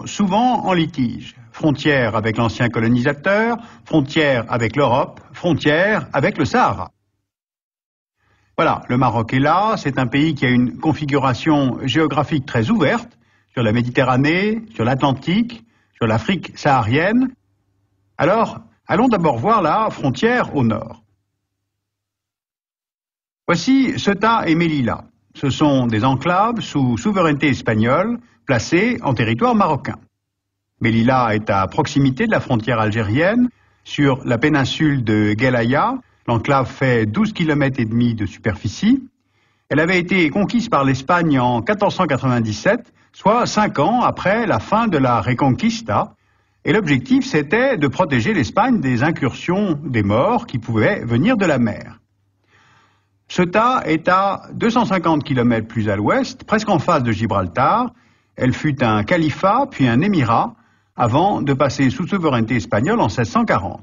Souvent en litige. Frontière avec l'ancien colonisateur, frontière avec l'Europe, frontière avec le Sahara. Voilà, le Maroc est là, c'est un pays qui a une configuration géographique très ouverte sur la Méditerranée, sur l'Atlantique, sur l'Afrique saharienne. Alors, allons d'abord voir la frontière au nord. Voici Ceuta et Melilla. Ce sont des enclaves sous souveraineté espagnole placées en territoire marocain. Melilla est à proximité de la frontière algérienne, sur la péninsule de Guelaya. L'enclave fait 12,5 km de superficie. Elle avait été conquise par l'Espagne en 1497, soit 5 ans après la fin de la Reconquista. Et l'objectif, c'était de protéger l'Espagne des incursions des Maures qui pouvaient venir de la mer. Ceuta est à 250 km plus à l'ouest, presque en face de Gibraltar. Elle fut un califat, puis un émirat, avant de passer sous souveraineté espagnole en 1640.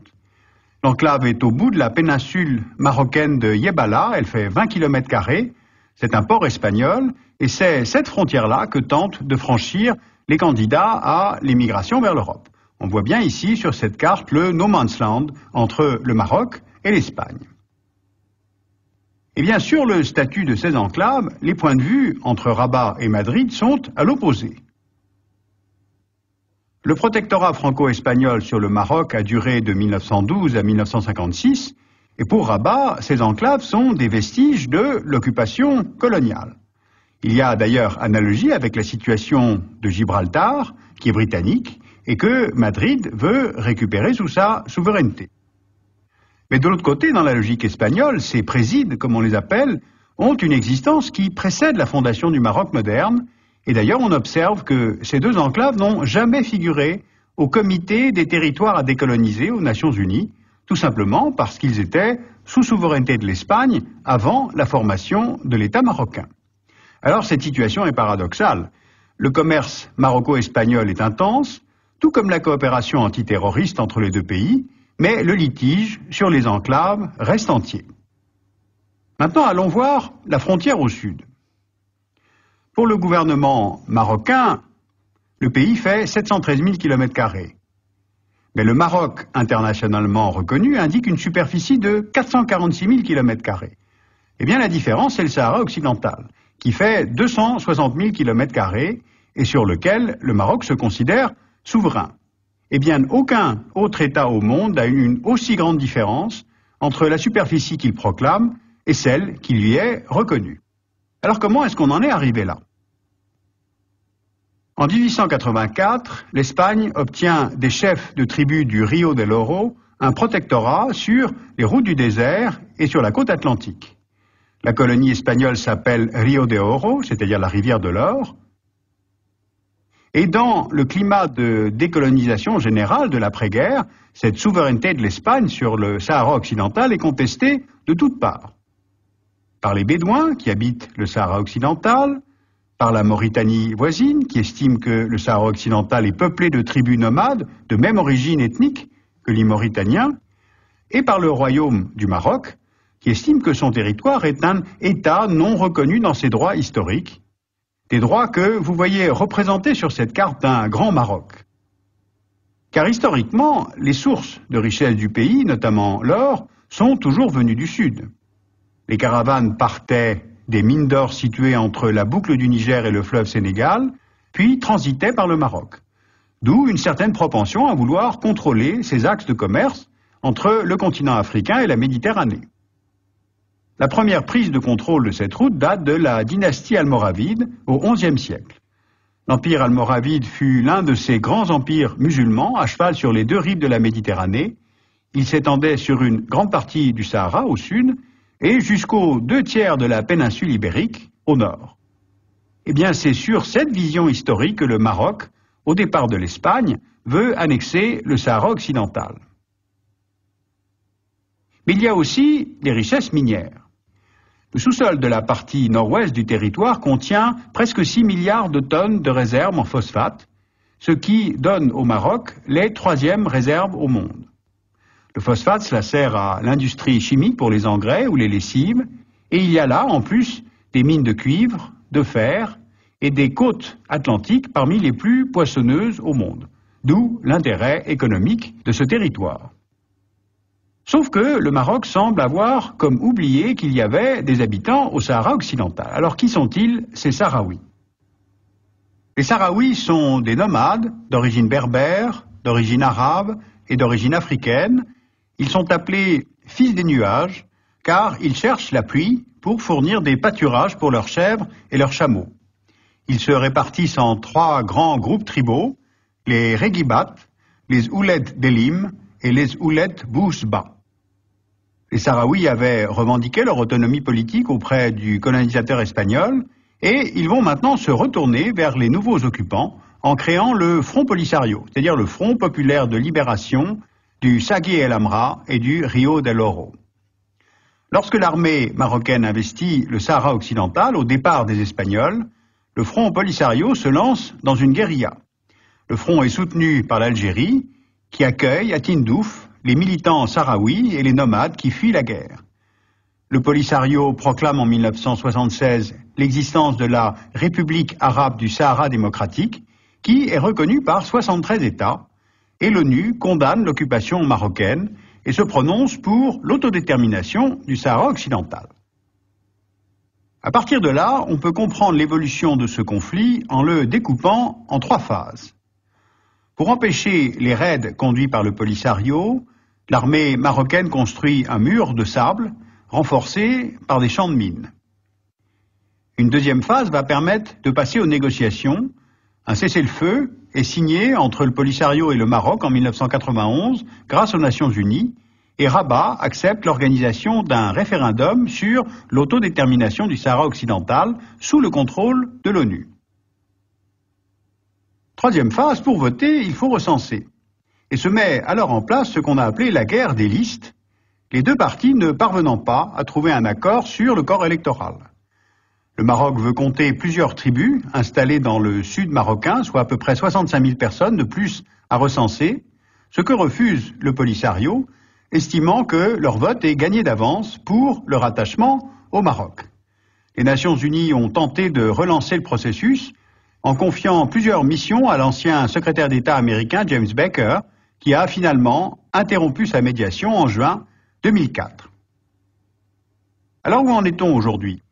L'enclave est au bout de la péninsule marocaine de Yebala, elle fait 20 km², c'est un port espagnol, et c'est cette frontière-là que tentent de franchir les candidats à l'émigration vers l'Europe. On voit bien ici sur cette carte le no man's land entre le Maroc et l'Espagne. Et bien sûr, le statut de ces enclaves, les points de vue entre Rabat et Madrid sont à l'opposé. Le protectorat franco-espagnol sur le Maroc a duré de 1912 à 1956, et pour Rabat, ces enclaves sont des vestiges de l'occupation coloniale. Il y a d'ailleurs analogie avec la situation de Gibraltar, qui est britannique, et que Madrid veut récupérer sous sa souveraineté. Mais de l'autre côté, dans la logique espagnole, ces présides, comme on les appelle, ont une existence qui précède la fondation du Maroc moderne. Et d'ailleurs, on observe que ces deux enclaves n'ont jamais figuré au comité des territoires à décoloniser aux Nations Unies, tout simplement parce qu'ils étaient sous souveraineté de l'Espagne avant la formation de l'État marocain. Alors, cette situation est paradoxale. Le commerce maroco-espagnol est intense, tout comme la coopération antiterroriste entre les deux pays, mais le litige sur les enclaves reste entier. Maintenant, allons voir la frontière au sud. Pour le gouvernement marocain, le pays fait 713 000 km². Mais le Maroc, internationalement reconnu, indique une superficie de 446 000 km². Eh bien, la différence, c'est le Sahara occidental, qui fait 260 000 km² et sur lequel le Maroc se considère souverain. Eh bien, aucun autre État au monde a une aussi grande différence entre la superficie qu'il proclame et celle qui lui est reconnue. Alors comment est-ce qu'on en est arrivé là? En 1884, l'Espagne obtient des chefs de tribus du Rio del Oro un protectorat sur les routes du désert et sur la côte atlantique. La colonie espagnole s'appelle Rio de Oro, c'est-à-dire la rivière de l'or. Et dans le climat de décolonisation générale de l'après-guerre, cette souveraineté de l'Espagne sur le Sahara occidental est contestée de toutes parts. Par les Bédouins qui habitent le Sahara occidental, par la Mauritanie voisine qui estime que le Sahara occidental est peuplé de tribus nomades de même origine ethnique que les Mauritaniens, et par le royaume du Maroc qui estime que son territoire est un État non reconnu dans ses droits historiques, des droits que vous voyez représentés sur cette carte d'un grand Maroc. Car historiquement, les sources de richesse du pays, notamment l'or, sont toujours venues du sud. Les caravanes partaient des mines d'or situées entre la boucle du Niger et le fleuve Sénégal, puis transitaient par le Maroc. D'où une certaine propension à vouloir contrôler ces axes de commerce entre le continent africain et la Méditerranée. La première prise de contrôle de cette route date de la dynastie almoravide au XIe siècle. L'empire almoravide fut l'un de ces grands empires musulmans à cheval sur les deux rives de la Méditerranée. Il s'étendait sur une grande partie du Sahara au sud et jusqu'aux 2/3 de la péninsule ibérique au nord. Eh bien, c'est sur cette vision historique que le Maroc, au départ de l'Espagne, veut annexer le Sahara occidental. Mais il y a aussi des richesses minières. Le sous-sol de la partie nord-ouest du territoire contient presque 6 milliards de tonnes de réserves en phosphate, ce qui donne au Maroc les 3e réserves au monde. Le phosphate, cela sert à l'industrie chimique pour les engrais ou les lessives, et il y a là, en plus, des mines de cuivre, de fer et des côtes atlantiques parmi les plus poissonneuses au monde, d'où l'intérêt économique de ce territoire. Sauf que le Maroc semble avoir comme oublié qu'il y avait des habitants au Sahara occidental. Alors qui sont-ils, ces Sahraouis? Les Sahraouis sont des nomades d'origine berbère, d'origine arabe et d'origine africaine. Ils sont appelés fils des nuages car ils cherchent la pluie pour fournir des pâturages pour leurs chèvres et leurs chameaux. Ils se répartissent en 3 grands groupes tribaux, les Regibat, les Ouled Delim et les Ouled Bousba. Les Sahraouis avaient revendiqué leur autonomie politique auprès du colonisateur espagnol et ils vont maintenant se retourner vers les nouveaux occupants en créant le Front Polisario, c'est-à-dire le Front populaire de libération du Sagui El Amra et du Rio del Oro. Lorsque l'armée marocaine investit le Sahara occidental au départ des Espagnols, le Front Polisario se lance dans une guérilla. Le front est soutenu par l'Algérie, qui accueille à Tindouf les militants sahraouis et les nomades qui fuient la guerre. Le Polisario proclame en 1976 l'existence de la République arabe du Sahara démocratique, qui est reconnue par 73 États, et l'ONU condamne l'occupation marocaine et se prononce pour l'autodétermination du Sahara occidental. À partir de là, on peut comprendre l'évolution de ce conflit en le découpant en 3 phases. Pour empêcher les raids conduits par le Polisario, l'armée marocaine construit un mur de sable renforcé par des champs de mines. Une deuxième phase va permettre de passer aux négociations. Un cessez-le-feu est signé entre le Polisario et le Maroc en 1991 grâce aux Nations Unies et Rabat accepte l'organisation d'un référendum sur l'autodétermination du Sahara occidental sous le contrôle de l'ONU. Troisième phase, pour voter, il faut recenser. Et se met alors en place ce qu'on a appelé la guerre des listes, les 2 parties ne parvenant pas à trouver un accord sur le corps électoral. Le Maroc veut compter plusieurs tribus installées dans le sud marocain, soit à peu près 65 000 personnes de plus à recenser, ce que refuse le Polisario, estimant que leur vote est gagné d'avance pour leur attachement au Maroc. Les Nations Unies ont tenté de relancer le processus en confiant plusieurs missions à l'ancien secrétaire d'État américain James Baker, qui a finalement interrompu sa médiation en juin 2004. Alors où en est-on aujourd'hui?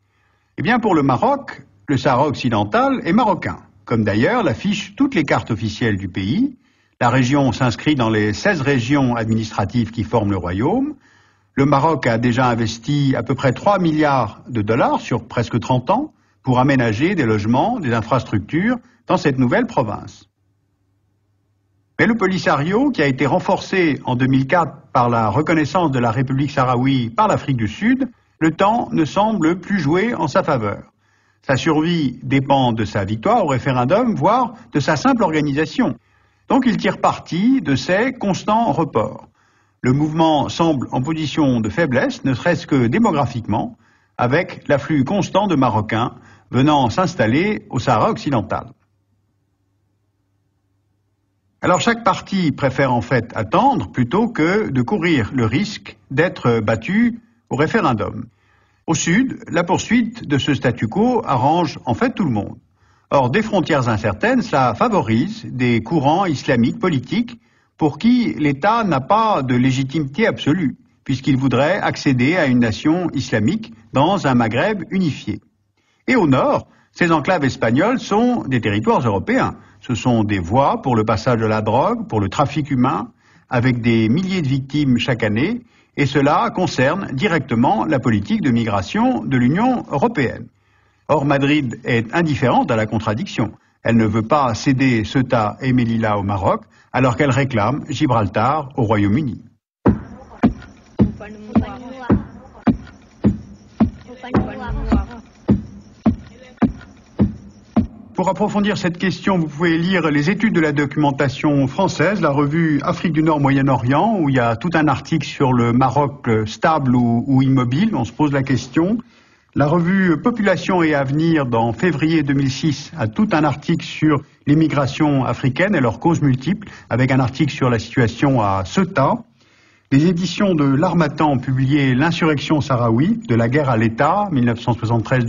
Eh bien pour le Maroc, le Sahara occidental est marocain, comme d'ailleurs l'affichent toutes les cartes officielles du pays. La région s'inscrit dans les 16 régions administratives qui forment le royaume. Le Maroc a déjà investi à peu près 3 milliards de dollars sur presque 30 ans pour aménager des logements, des infrastructures dans cette nouvelle province. Mais le Polisario, qui a été renforcé en 2004 par la reconnaissance de la République sahraoui par l'Afrique du Sud, le temps ne semble plus jouer en sa faveur. Sa survie dépend de sa victoire au référendum, voire de sa simple organisation. Donc il tire parti de ces constants reports. Le mouvement semble en position de faiblesse, ne serait-ce que démographiquement, avec l'afflux constant de Marocains venant s'installer au Sahara occidental. Alors chaque parti préfère en fait attendre plutôt que de courir le risque d'être battu au référendum. Au sud, la poursuite de ce statu quo arrange en fait tout le monde. Or, des frontières incertaines, ça favorise des courants islamiques politiques pour qui l'État n'a pas de légitimité absolue, puisqu'il voudrait accéder à une nation islamique dans un Maghreb unifié. Et au nord, ces enclaves espagnoles sont des territoires européens. Ce sont des voies pour le passage de la drogue, pour le trafic humain, avec des milliers de victimes chaque année, et cela concerne directement la politique de migration de l'Union européenne. Or, Madrid est indifférente à la contradiction. Elle ne veut pas céder Ceuta et Melilla au Maroc, alors qu'elle réclame Gibraltar au Royaume-Uni. Pour approfondir cette question, vous pouvez lire les études de la documentation française, la revue Afrique du Nord-Moyen-Orient, où il y a tout un article sur le Maroc stable ou immobile, on se pose la question. La revue Population et Avenir, dans février 2006, a tout un article sur l'immigration africaine et leurs causes multiples, avec un article sur la situation à Ceuta. Les éditions de l'Harmattan ont publié L'insurrection sahraoui, de la guerre à l'État, 1973.